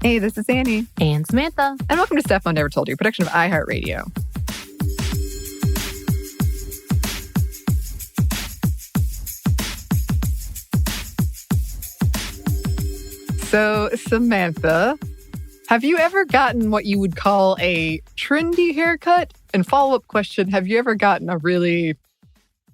Hey, this is Anney and Samantha. And welcome to Stuff Mom Never Told You, a production of iHeartRadio. So, Samantha, have you ever gotten what you would call a trendy haircut? And follow-up question, have you ever gotten a really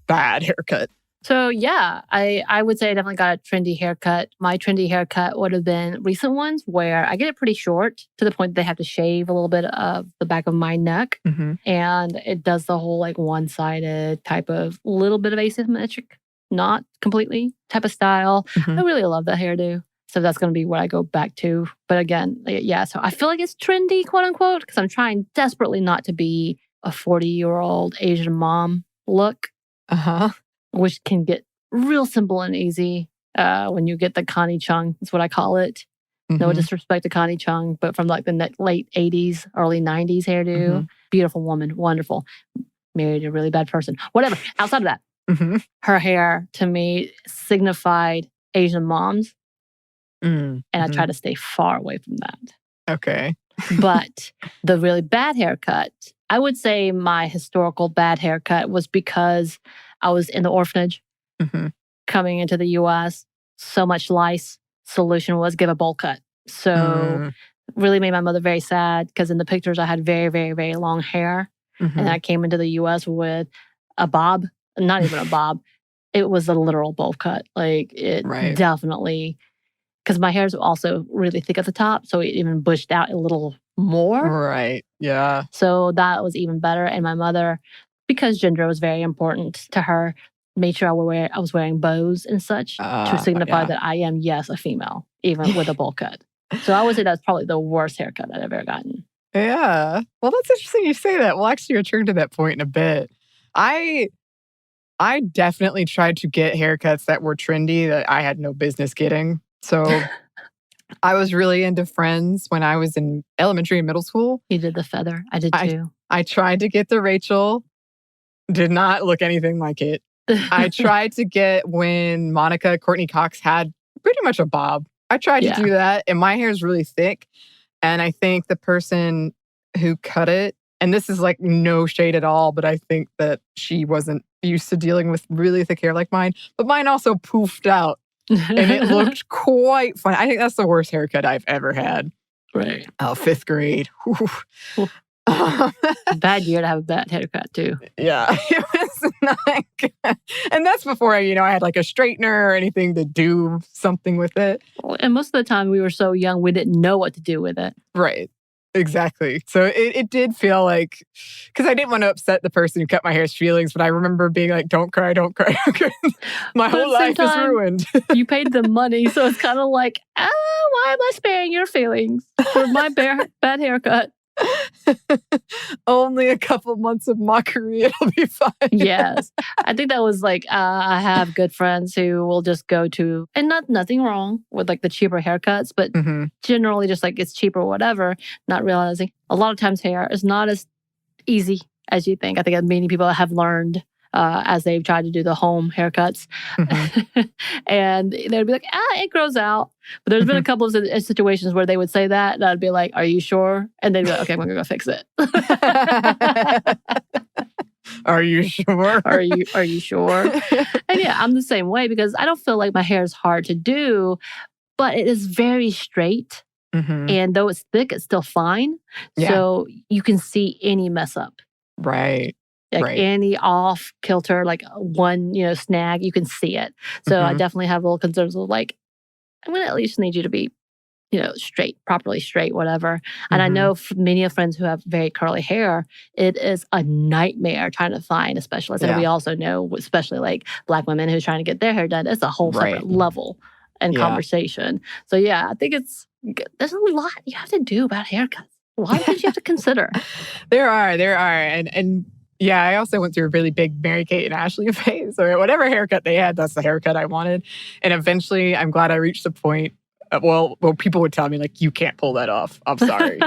bad haircut? So, yeah, I would say I definitely got a trendy haircut. My trendy haircut would have been recent ones where I get it pretty short to the point that they have to shave a little bit of the back of my neck. Mm-hmm. And it does the whole like one-sided type of little bit of asymmetric, not completely type of style. Mm-hmm. I really love that hairdo. So that's going to be what I go back to. But again, yeah, so I feel like it's trendy, quote unquote, because I'm trying desperately not to be a 40-year-old Asian mom look. Uh-huh. Which can get real simple and easy when you get the Connie Chung. That's what I call it. Mm-hmm. No disrespect to Connie Chung, but from like the late 80s, early 90s hairdo. Mm-hmm. Beautiful woman, wonderful. Married a really bad person. Whatever. Outside of that, mm-hmm. her hair to me signified Asian moms. Mm-hmm. And I try to stay far away from that. Okay. But the really bad haircut, I would say my historical bad haircut was because I was in the orphanage coming into the U.S. So much lice. Solution was give a bowl cut. So really made my mother very sad because in the pictures I had very, very, very long hair. And I came into the U.S. with a bob, not even a bob. It was a literal bowl cut. Like it definitely, because my hair is also really thick at the top. So it even bushed out a little more. Right. Yeah. So that was even better. And my mother, because gender was very important to her, made sure I was wearing bows and such to signify that I am, yes, a female, even with a bowl cut. So I would say that's probably the worst haircut I've ever gotten. Yeah. Well, that's interesting you say that. We'll actually return to that point in a bit. I definitely tried to get haircuts that were trendy that I had no business getting. So I was really into Friends when I was in elementary and middle school. You did the feather. I did too. I tried to get the Rachel. Did not look anything like it. I tried to get when Courtney Cox had pretty much a bob. I tried to do that, and my hair is really thick. And I think the person who cut it, and this is like no shade at all, but I think that she wasn't used to dealing with really thick hair like mine. But mine also poofed out, and it looked quite funny. I think that's the worst haircut I've ever had. Right. Oh, 5th grade. Bad year to have a bad haircut too. Yeah, it was not good. And that's before I had like a straightener or anything to do something with it. And most of the time we were so young, we didn't know what to do with it. Right. Exactly. So it did feel like, because I didn't want to upset the person who cut my hair's feelings, but I remember being like, don't cry, don't cry. My whole life is ruined. You paid them money, so it's kind of like, why am I sparing your feelings for my bad haircut? Only a couple months of mockery, it'll be fine. Yes. I think that was like, I have good friends who will just go to, and nothing wrong with like the cheaper haircuts, but generally just like it's cheaper or whatever, not realizing a lot of times hair is not as easy as you think. I think many people have learned as they've tried to do the home haircuts. And they'd be like, it grows out. But there's been a couple of situations where they would say that, and I'd be like, are you sure? And they'd be like, okay, I'm going to go fix it. Are you sure? Are you sure? And yeah, I'm the same way because I don't feel like my hair is hard to do, but it is very straight. And though it's thick, it's still fine. Yeah. So you can see any mess up. Right. Like any off kilter, like one, snag, you can see it. So I definitely have little concerns of like, I'm going to at least need you to be, straight, properly straight, whatever. And I know many of friends who have very curly hair, it is a nightmare trying to find a specialist. And we also know, especially like Black women who's trying to get their hair done, it's a whole separate level and conversation. So yeah, I think there's a lot you have to do about haircuts. A lot of things you have to consider. There are. And yeah, I also went through a really big Mary-Kate and Ashley phase. Or whatever haircut they had, that's the haircut I wanted. And eventually, I'm glad I reached the point. Well, people would tell me, like, you can't pull that off. I'm sorry.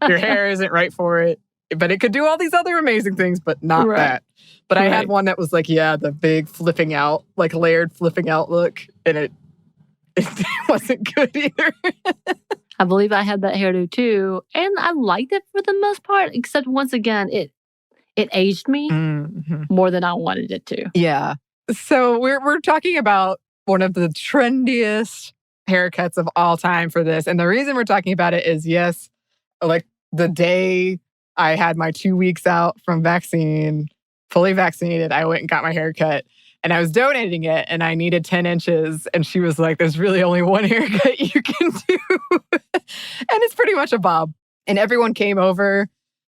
Your hair isn't right for it. But it could do all these other amazing things, but not that. But I had one that was like, the big flipping out, like layered flipping out look. And it wasn't good either. I believe I had that hairdo too. And I liked it for the most part, except once again, it aged me more than I wanted it to. Yeah. So we're talking about one of the trendiest haircuts of all time for this. And the reason we're talking about it is, yes, like the day I had my 2 weeks out from vaccine, fully vaccinated, I went and got my hair cut. And I was donating it and I needed 10 inches. And she was like, there's really only one haircut you can do. And it's pretty much a bob. And everyone came over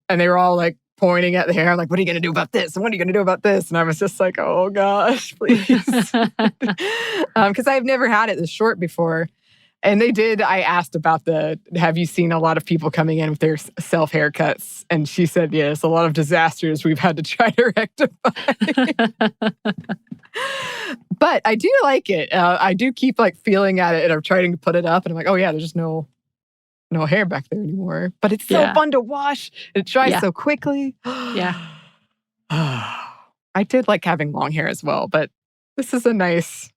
and they were all like pointing at the hair. I'm like, what are you going to do about this? And what are you going to do about this? And I was just like, oh gosh, please. Because I've never had it this short before. And I asked about have you seen a lot of people coming in with their self haircuts? And she said, yes, a lot of disasters we've had to try to rectify. But I do like it. I do keep like feeling at it and I'm trying to put it up and I'm like, oh yeah, there's just no hair back there anymore. But it's so fun to wash. It dries so quickly. Yeah. I did like having long hair as well, but this is a nice...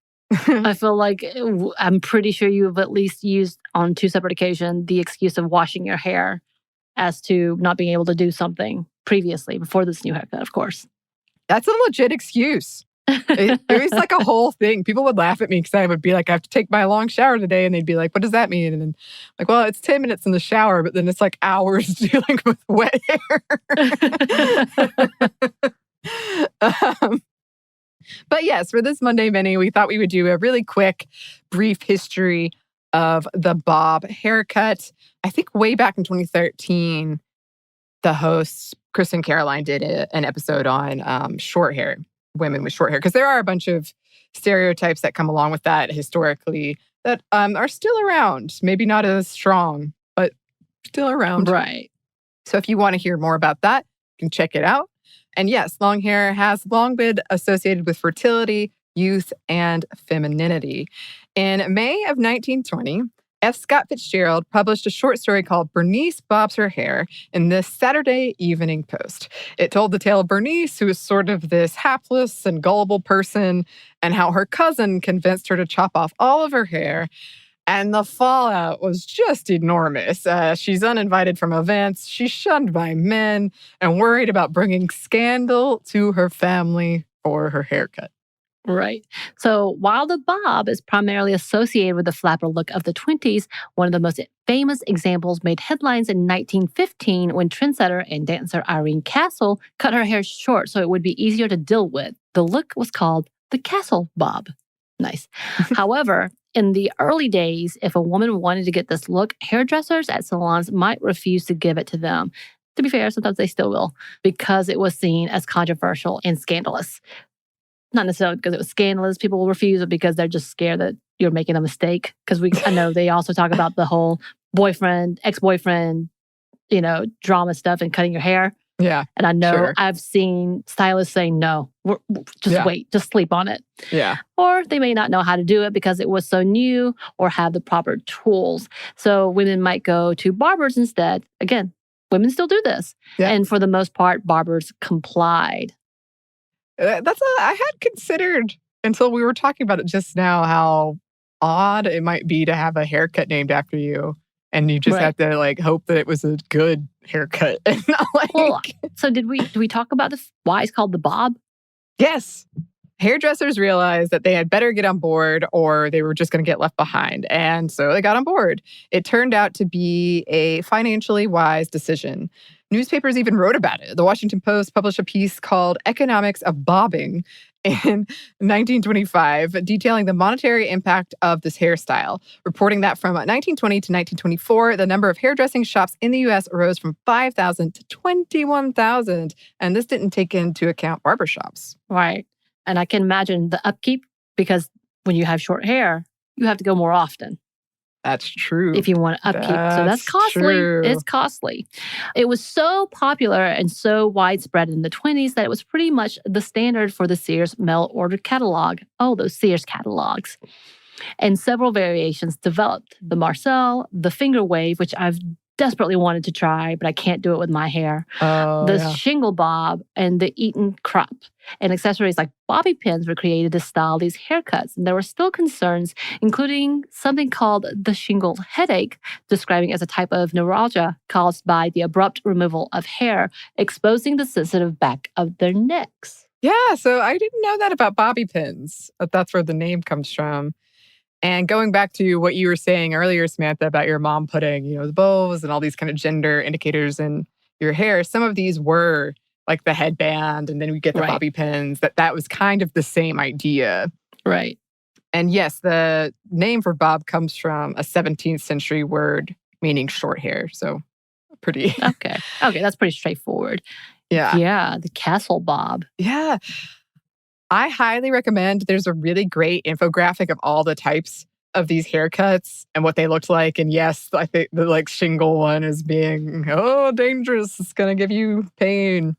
I feel like I'm pretty sure you've at least used on 2 separate occasions the excuse of washing your hair as to not being able to do something previously before this new haircut, of course. That's a legit excuse. It was like a whole thing. People would laugh at me because I would be like, I have to take my long shower today. And they'd be like, what does that mean? And then like, well, it's 10 minutes in the shower, but then it's like hours dealing with wet hair. But yes, for this Monday Mini, we thought we would do a really quick, brief history of the bob haircut. I think way back in 2013, the hosts, Chris and Caroline, did an episode on short hair, women with short hair. Because there are a bunch of stereotypes that come along with that historically that are still around. Maybe not as strong, but still around. Right. So if you want to hear more about that, you can check it out. And yes, long hair has long been associated with fertility, youth, and femininity. In May of 1920, F. Scott Fitzgerald published a short story called Bernice Bobs Her Hair in the Saturday Evening Post. It told the tale of Bernice, who was sort of this hapless and gullible person, and how her cousin convinced her to chop off all of her hair. And the fallout was just enormous. She's uninvited from events, she's shunned by men, and worried about bringing scandal to her family for her haircut. Right. So while the bob is primarily associated with the flapper look of the 20s, one of the most famous examples made headlines in 1915 when trendsetter and dancer Irene Castle cut her hair short so it would be easier to deal with. The look was called the Castle bob. Nice. However, in the early days, if a woman wanted to get this look, hairdressers at salons might refuse to give it to them. To be fair, sometimes they still will, because it was seen as controversial and scandalous. Not necessarily because it was scandalous. People will refuse it because they're just scared that you're making a mistake. Because I know they also talk about the whole boyfriend, ex-boyfriend, drama stuff and cutting your hair. Yeah. And I know I've seen stylists saying, no, wait, just sleep on it. Yeah. Or they may not know how to do it because it was so new or have the proper tools. So women might go to barbers instead. Again, women still do this. Yeah. And for the most part, barbers complied. I had considered, until we were talking about it just now, how odd it might be to have a haircut named after you. And you just have to hope that it was a good haircut. And not well, so did we talk about why it's called the bob? Yes. Hairdressers realized that they had better get on board or they were just going to get left behind. And so they got on board. It turned out to be a financially wise decision. Newspapers even wrote about it. The Washington Post published a piece called Economics of Bobbing in 1925, detailing the monetary impact of this hairstyle, reporting that from 1920 to 1924, the number of hairdressing shops in the U.S. rose from 5,000 to 21,000. And this didn't take into account barbershops. Right. And I can imagine the upkeep, because when you have short hair, you have to go more often. That's true. If you want to upkeep. So that's costly. True. It's costly. It was so popular and so widespread in the 20s that it was pretty much the standard for the Sears mail-order catalog. Oh, those Sears catalogs. And several variations developed. The Marcel, the finger wave, which I've desperately wanted to try, but I can't do it with my hair. Oh, The yeah. shingle bob and the Eton crop. And accessories like bobby pins were created to style these haircuts. And there were still concerns, including something called the shingle headache, describing as a type of neuralgia caused by the abrupt removal of hair, exposing the sensitive back of their necks. Yeah, so I didn't know that about bobby pins. But that's where the name comes from. And going back to what you were saying earlier, Samantha, about your mom putting, the bows and all these kind of gender indicators in your hair, some of these were like the headband, and then we get the bobby pins, that was kind of the same idea. Right. And yes, the name for bob comes from a 17th century word meaning short hair. So pretty... Okay, that's pretty straightforward. Yeah. Yeah, the castle bob. Yeah. I highly recommend. There's a really great infographic of all the types of these haircuts and what they looked like. And yes, I think the shingle one is being, dangerous. It's going to give you pain.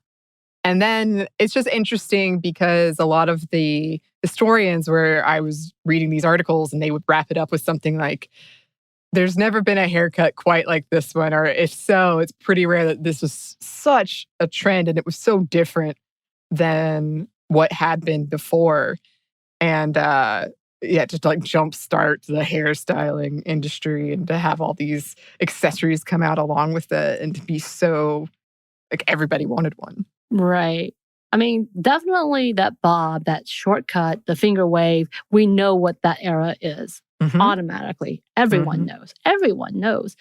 And then it's just interesting because a lot of the historians where I was reading these articles and they would wrap it up with something like, there's never been a haircut quite like this one. Or if so, it's pretty rare that this was such a trend and it was so different than what had been before. And just to jumpstart the hairstyling industry and to have all these accessories come out along with it and to be so, everybody wanted one. Right. I mean, definitely that bob, that shortcut, the finger wave, we know what that era is. Automatically. Everyone knows. Everyone knows.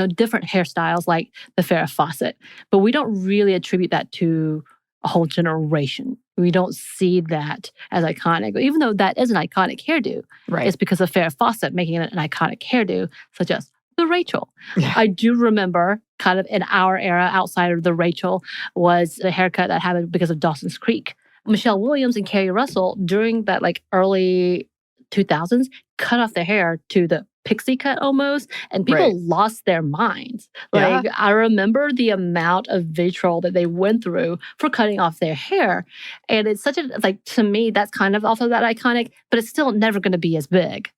Different hairstyles like the Farrah Fawcett, but we don't really attribute that to a whole generation. We don't see that as iconic, even though that is an iconic hairdo. Right. It's because of Farrah Fawcett making it an iconic hairdo, such as the Rachel. Yeah. I do remember kind of in our era, outside of the Rachel, was a haircut that happened because of Dawson's Creek. Michelle Williams and Carrie Russell, during that early 2000s, cut off their hair to the pixie cut almost, and people lost their minds. I remember the amount of vitriol that they went through for cutting off their hair. And it's such to me, that's kind of also that iconic, but it's still never going to be as big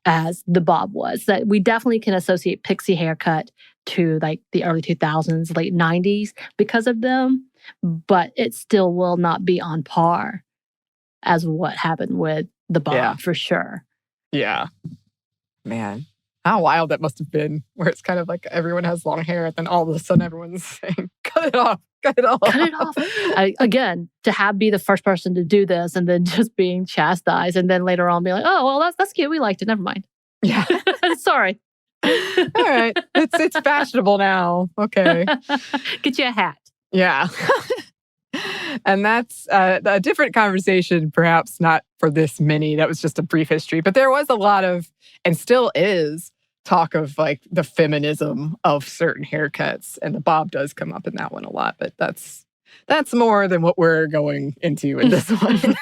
as the bob was. That we definitely can associate pixie haircut to the early 2000s, late 90s because of them, but it still will not be on par as what happened with the bob for sure. Yeah. Man, how wild that must have been, where it's kind of like everyone has long hair, and then all of a sudden everyone's saying, cut it off, cut it off. Cut it off. Again, to be the first person to do this and then just being chastised, and then later on be like, oh, well, that's cute. We liked it. Never mind. Yeah. Sorry. All right. It's fashionable now. Okay. Get you a hat. Yeah. And that's a different conversation, perhaps not for this many. That was just a brief history. But there was a lot of, and still is, talk of the feminism of certain haircuts. And the bob does come up in that one a lot. But that's more than what we're going into in this one.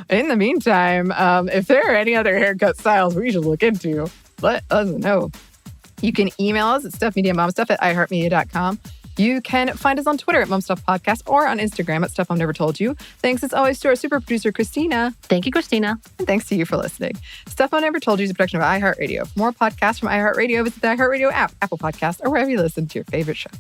In the meantime, if there are any other haircut styles we should look into, let us know. You can email us at stuffmediamomstuff@iheartmedia.com. You can find us on Twitter at MomStuffPodcast or on Instagram at Stuff Mom Never Told You. Thanks as always to our super producer, Christina. Thank you, Christina. And thanks to you for listening. Stuff Mom Never Told You is a production of iHeartRadio. For more podcasts from iHeartRadio, visit the iHeartRadio app, Apple Podcasts, or wherever you listen to your favorite shows.